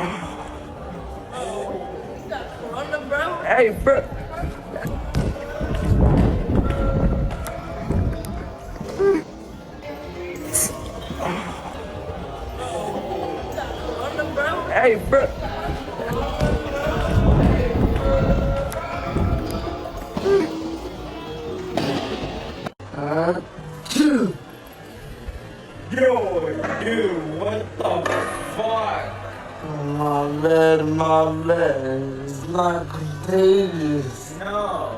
Hey, bro. Hey, bro. Yo, dude, what the fuck? My bad. It's not contagious. No.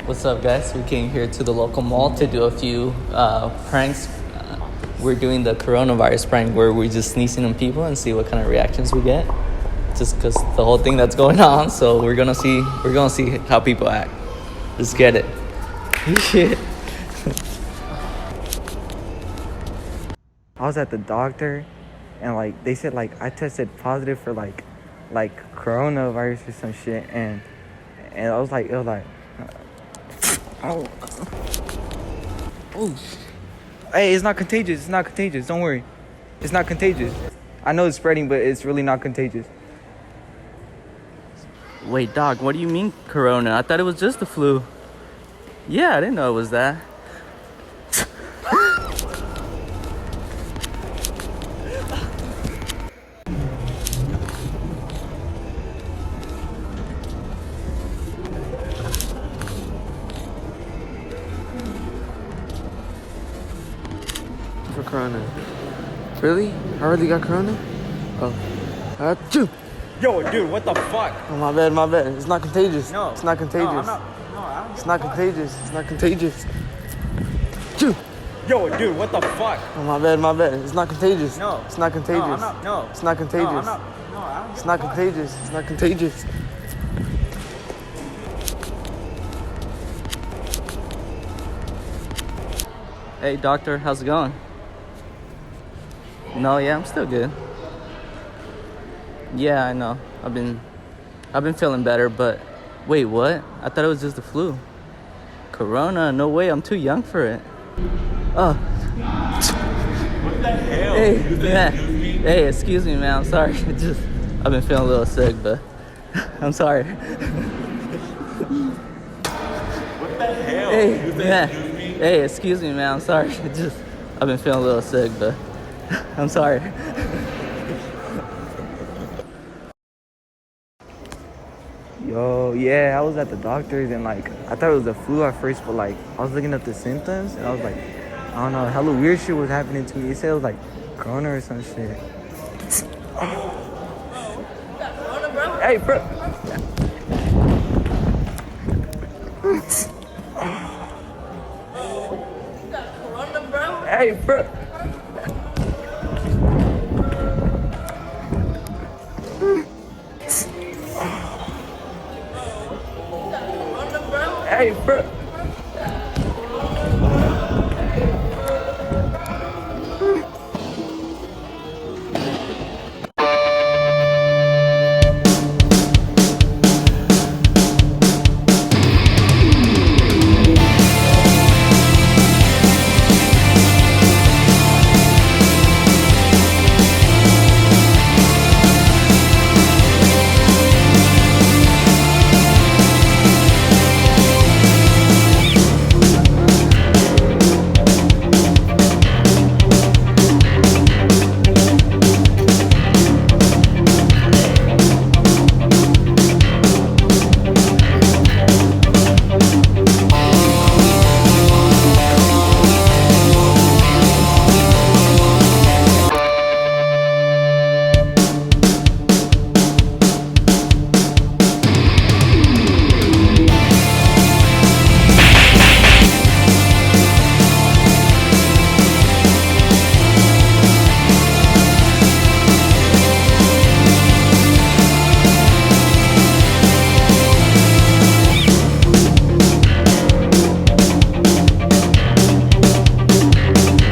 What's up, guys? We came here to the local mall to do a few pranks. We're doing the coronavirus prank where we're just sneezing on people and see what kind of reactions we get. Just because the whole thing that's going on, so we're gonna see how people act. Let's get it. Shit. I was at the doctor, and like they said, like I tested positive for like coronavirus or some shit, and I was like, it was like, oh, hey, it's not contagious. It's not contagious. Don't worry, it's not contagious. I know it's spreading, but it's really not contagious. Wait, dog, what do you mean corona? I thought it was just the flu. Yeah, I didn't know it was that. For corona. Really? I really got corona? Oh. Achoo! Yo, dude, what the fuck? Oh, my bad. It's not contagious. No. It's not contagious. No, I'm not. No, I don't It's not contagious. It's not contagious. Achoo! Yo, dude, what the fuck? Oh, my bad. It's not contagious. No. It's not contagious. No, I'm not. No. It's not contagious. No, I'm not. No, I don't. It's not contagious. It's not contagious. Hey, doctor, how's it going? No, yeah, I'm still good. Yeah, I know. I've been feeling better, but wait, what? I thought it was just the flu. Corona? No way, I'm too young for it. Oh. What the hell? Hey, man. Hey, excuse me, man. I'm sorry. I've been feeling a little sick, but I'm sorry. What the hell? Hey, man. Hey, excuse me, man. I'm sorry. I've been feeling a little sick, but I'm sorry. Yo, yeah, I was at the doctor's, and like I thought it was the flu at first, but like I was looking up the symptoms, and I was like, I don't know, hella weird shit was happening to me. It said it was like corona or some shit. Hey, bro. Hey, bro. Hey, bro.